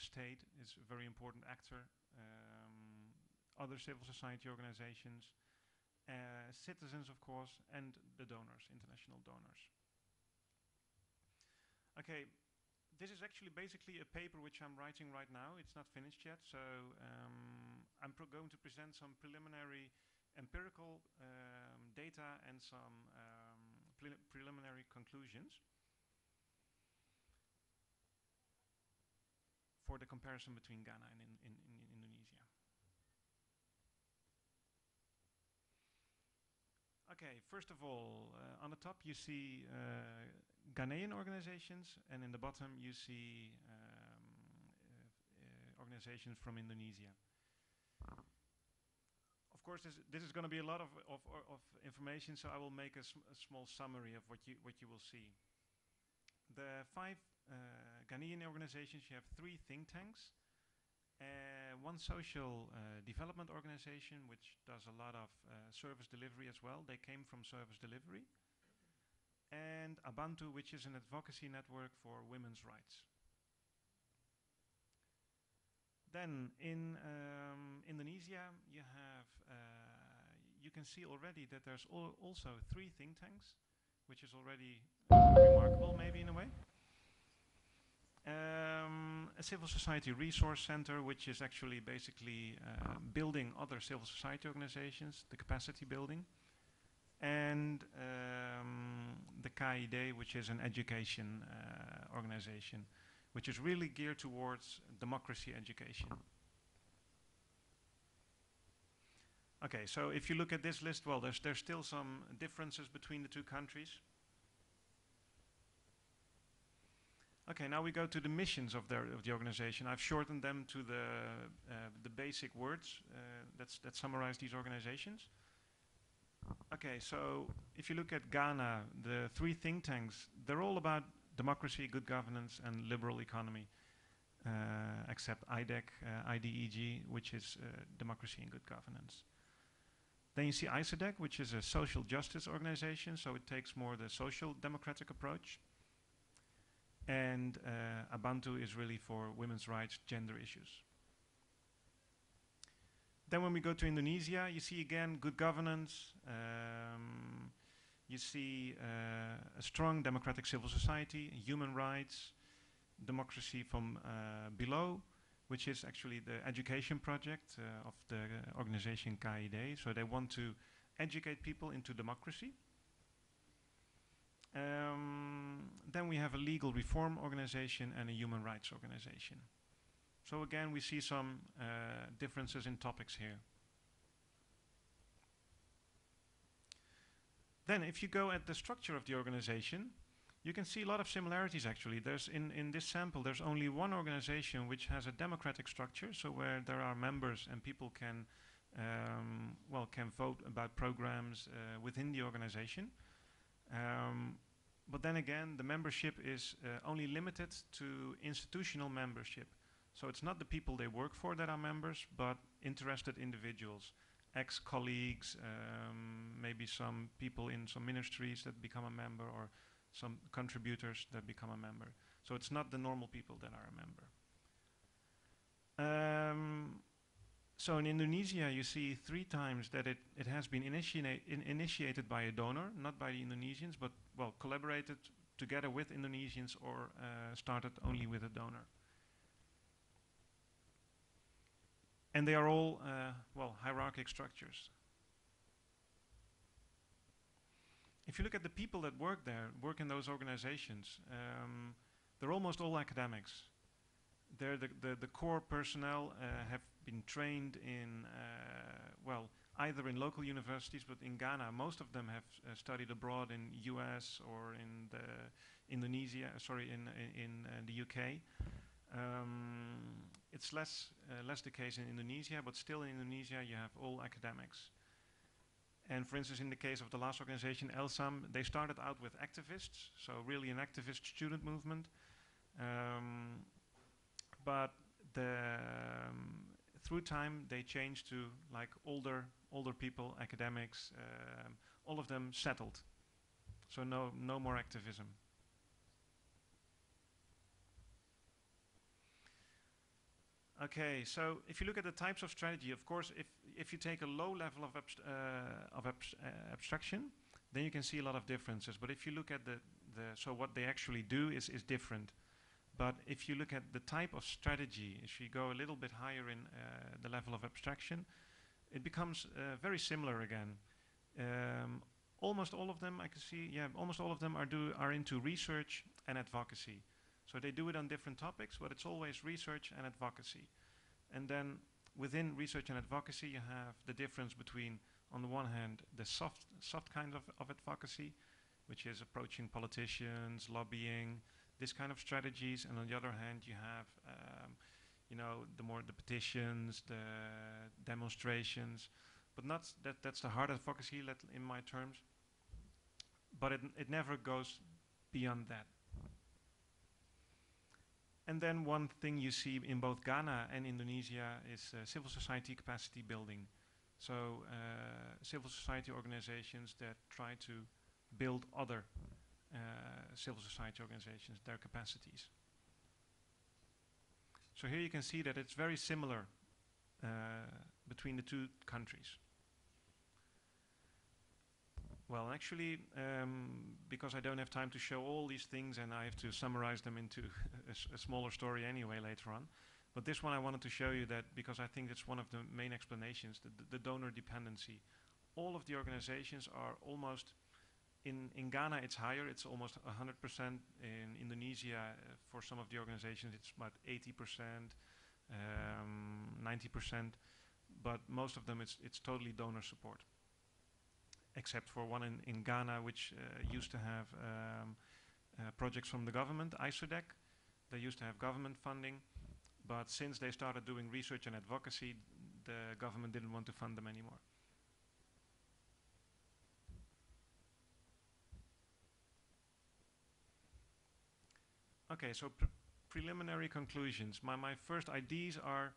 state is a very important actor, other civil society organizations, citizens, of course, and the donors, international donors. Okay, this is actually basically a paper which I'm writing right now. It's not finished yet, so I'm going to present some preliminary empirical data and some preliminary conclusions for the comparison between Ghana and in Indonesia. Okay, first of all, on the top you see Ghanaian organizations, and in the bottom you see organizations from Indonesia. Of course, this is going to be a lot of information, so I will make a small summary of what you will see. The 5 Ghanaian organizations, you have 3 think tanks, 1 social development organization which does a lot of service delivery as well. They came from service delivery. And Abantu, which is an advocacy network for women's rights. Then in Indonesia, you have you can see already that there's also 3 think tanks, which is already remarkable, maybe in a way. A civil society resource center, which is actually basically building other civil society organizations, the capacity building, and the KID, which is an education organization, which is really geared towards democracy education. Okay, so if you look at this list, well, there's still some differences between the 2 countries. Okay, now we go to the missions of the organization. I've shortened them to the basic words that summarize these organizations. Okay, so if you look at Ghana, the 3 think tanks, they're all about democracy, good governance, and liberal economy, except IDEC, IDEG, which is democracy and good governance. Then you see ISADEC, which is a social justice organization, so it takes more the social democratic approach. And Abantu is really for women's rights, gender issues. Then when we go to Indonesia, you see again good governance, you see a strong democratic civil society, human rights, democracy from below, which is actually the education project of the organization KID. So they want to educate people into democracy. Then we have a legal reform organization and a human rights organization. So again, we see some differences in topics here. Then if you go at the structure of the organization, you can see a lot of similarities actually. There's in this sample, there's only 1 organization which has a democratic structure, so where there are members and people can vote about programs within the organization. But then again, the membership is only limited to institutional membership. So it's not the people they work for that are members, but interested individuals, ex-colleagues, maybe some people in some ministries that become a member, or some contributors that become a member. So it's not the normal people that are a member. So in Indonesia, you see 3 times that it has been initiated by a donor, not by the Indonesians, but well, collaborated together with Indonesians, or started only with a donor. And they are all, well, hierarchic structures. If you look at the people that work there, work in those organizations, they're almost all academics. They're the core personnel have been trained in, well, either in local universities, but in Ghana, most of them have studied abroad in US or in Indonesia, sorry, in the UK. It's less the case in Indonesia, but still in Indonesia you have all academics. And for instance, in the case of the last organization, ELSAM, they started out with activists, so really an activist student movement. But through time they changed to like older people, academics, all of them settled. So no more activism. Okay, so if you look at the types of strategy, of course, if you take a low level of abstraction, then you can see a lot of differences. But if you look at so what they actually do is different. But if you look at the type of strategy, if you go a little bit higher in the level of abstraction, it becomes very similar again. Almost all of them, I can see, yeah, almost all of them are into research and advocacy. So they do it on different topics, but it's always research and advocacy. And then within research and advocacy, you have the difference between, on the one hand, the soft kind of advocacy, which is approaching politicians, lobbying, this kind of strategies. And on the other hand, you have, you know, the petitions, the demonstrations, but not that's the hard advocacy, in my terms. But it never goes beyond that. And then one thing you see in both Ghana and Indonesia is civil society capacity building. So civil society organizations that try to build other civil society organizations, their capacities. So here you can see that it's very similar between the two countries. Well, actually, because I don't have time to show all these things and I have to summarize them into a smaller story anyway later on. But this one I wanted to show you that because I think it's one of the main explanations, the donor dependency. All of the organizations are almost, in Ghana it's higher, it's almost 100%. In Indonesia, for some of the organizations, it's about 80%, 90%. But most of them, it's totally donor support. Except for one in Ghana, which used to have projects from the government, ISODEC. They used to have government funding, but since they started doing research and advocacy, the government didn't want to fund them anymore. Okay, so preliminary conclusions. My first ideas are,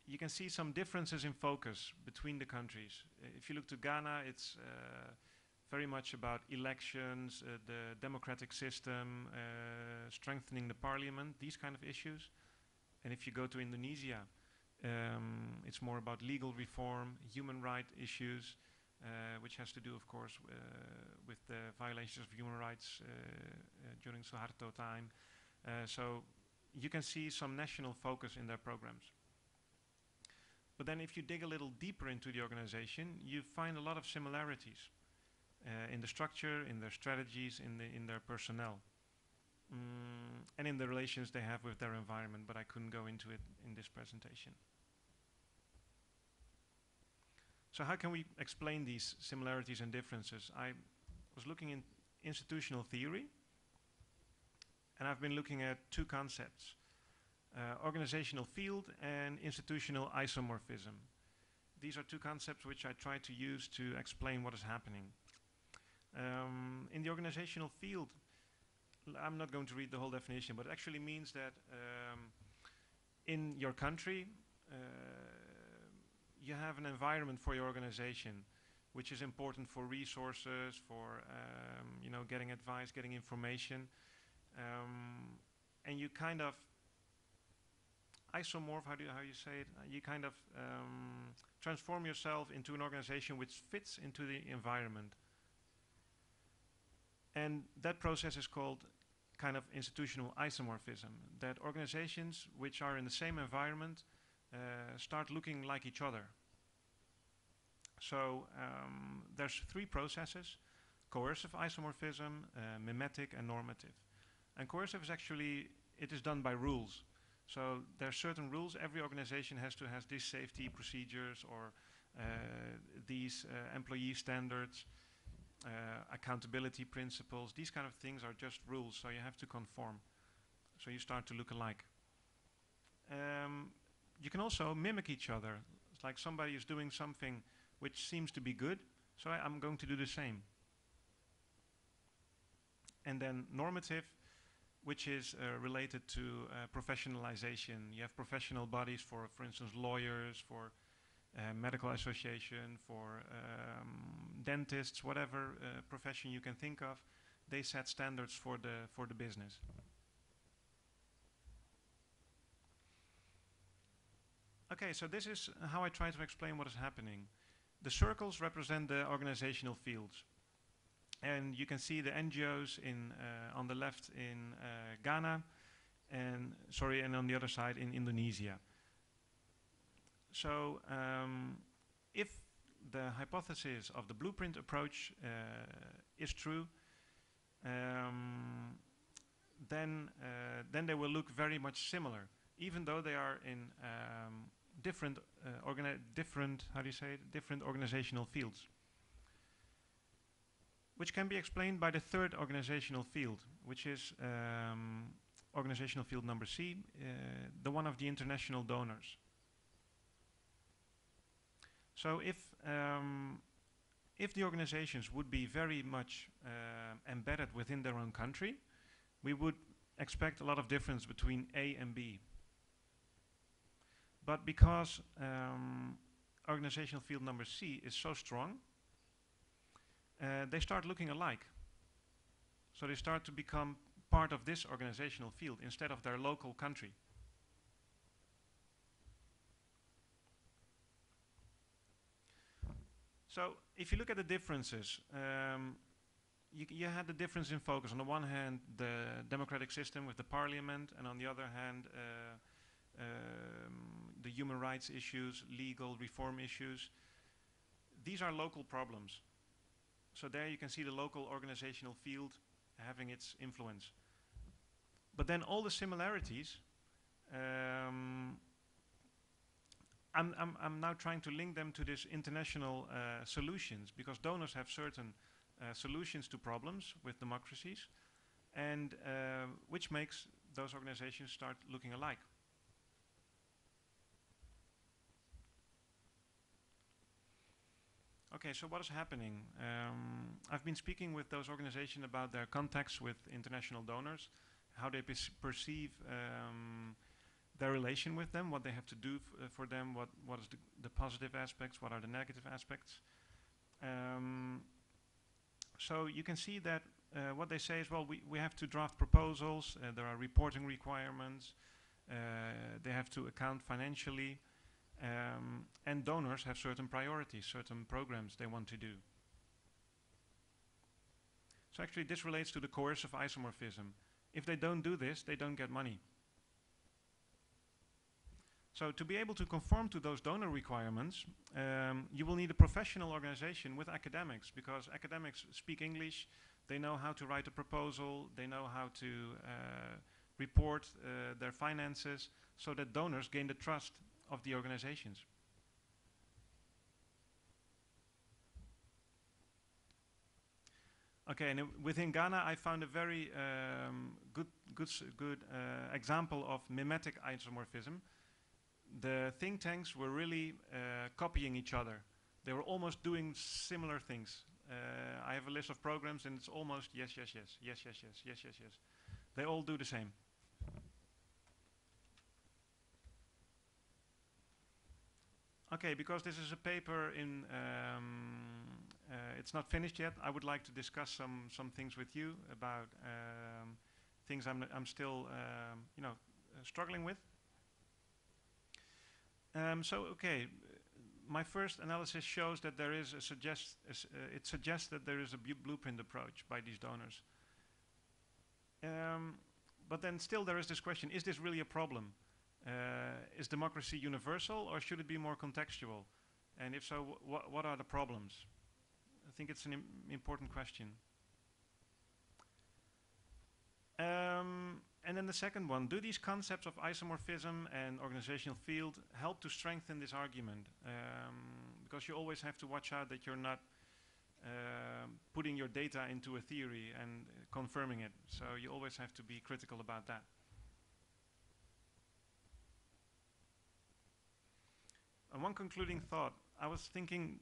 you can see some differences in focus between the countries. If you look to Ghana, it's very much about elections, the democratic system, strengthening the parliament, these kind of issues. And if you go to Indonesia, it's more about legal reform, human rights issues, which has to do, of course, with the violations of human rights during Suharto time. So you can see some national focus in their programs. But then if you dig a little deeper into the organization, you find a lot of similarities in the structure, in their strategies, in their personnel, and in the relations they have with their environment, but I couldn't go into it in this presentation. So how can we explain these similarities and differences? I was looking in institutional theory, and I've been looking at two concepts. Organizational field and institutional isomorphism. These are two concepts which I try to use to explain what is happening. In the organizational field, I'm not going to read the whole definition, but it actually means that in your country, you have an environment for your organization, which is important for resources, for you know, getting advice, getting information, and you kind of isomorph, how you say it? You kind of transform yourself into an organization which fits into the environment. And that process is called kind of institutional isomorphism, that organizations which are in the same environment start looking like each other. So there's three processes: coercive isomorphism, mimetic, and normative. And coercive is actually, it is done by rules. So there are certain rules. Every organization has to have these safety procedures or these employee standards, accountability principles. These kind of things are just rules, so you have to conform. So you start to look alike. You can also mimic each other. It's like somebody is doing something which seems to be good, so I'm going to do the same. And then normative, which is related to professionalization. You have professional bodies for instance, lawyers, for medical association, for dentists, whatever profession you can think of. They set standards for the business. Okay, so this is how I try to explain what is happening. The circles represent the organizational fields. And you can see the NGOs on the left in Ghana, and on the other side in Indonesia. So if the hypothesis of the blueprint approach is true, then they will look very much similar, even though they are in different organizational fields, which can be explained by the third organizational field, which is organizational field number C, the one of the international donors. So if the organizations would be very much embedded within their own country, we would expect a lot of difference between A and B. But because organizational field number C is so strong, they start looking alike. So they start to become part of this organizational field instead of their local country. So if you look at the differences, you had the difference in focus. On the one hand, the democratic system with the parliament, and on the other hand, the human rights issues, legal reform issues. These are local problems. So there you can see the local organizational field having its influence. But then all the similarities, I'm now trying to link them to this international solutions, because donors have certain solutions to problems with democracies, and which makes those organizations start looking alike. Okay, so what is happening? I've been speaking with those organizations about their contacts with international donors, how they perceive their relation with them, what they have to do for them, what is the positive aspects, what are the negative aspects. So you can see that what they say is, well, we have to draft proposals, there are reporting requirements, they have to account financially, and donors have certain priorities, certain programs they want to do. So actually this relates to the coercive isomorphism. If they don't do this, they don't get money. So to be able to conform to those donor requirements, you will need a professional organization with academics, because academics speak English, they know how to write a proposal, they know how to report their finances, so that donors gain the trust of the organizations. Okay, and within Ghana, I found a very good example of mimetic isomorphism. The think tanks were really copying each other. They were almost doing similar things. I have a list of programs, and it's almost yes, yes, yes, yes, yes, yes, yes, yes, yes. They all do the same. Okay, because this is a paper in, it's not finished yet. I would like to discuss some things with you about things I'm still, struggling with. Okay, my first analysis shows that there is it suggests that there is a blueprint approach by these donors. But then still there is this question: is this really a problem? Is democracy universal, or should it be more contextual? And if so, what are the problems? I think it's an important question. And then the second one, do these concepts of isomorphism and organizational field help to strengthen this argument? Because you always have to watch out that you're not putting your data into a theory and confirming it. So you always have to be critical about that. And one concluding thought, I was thinking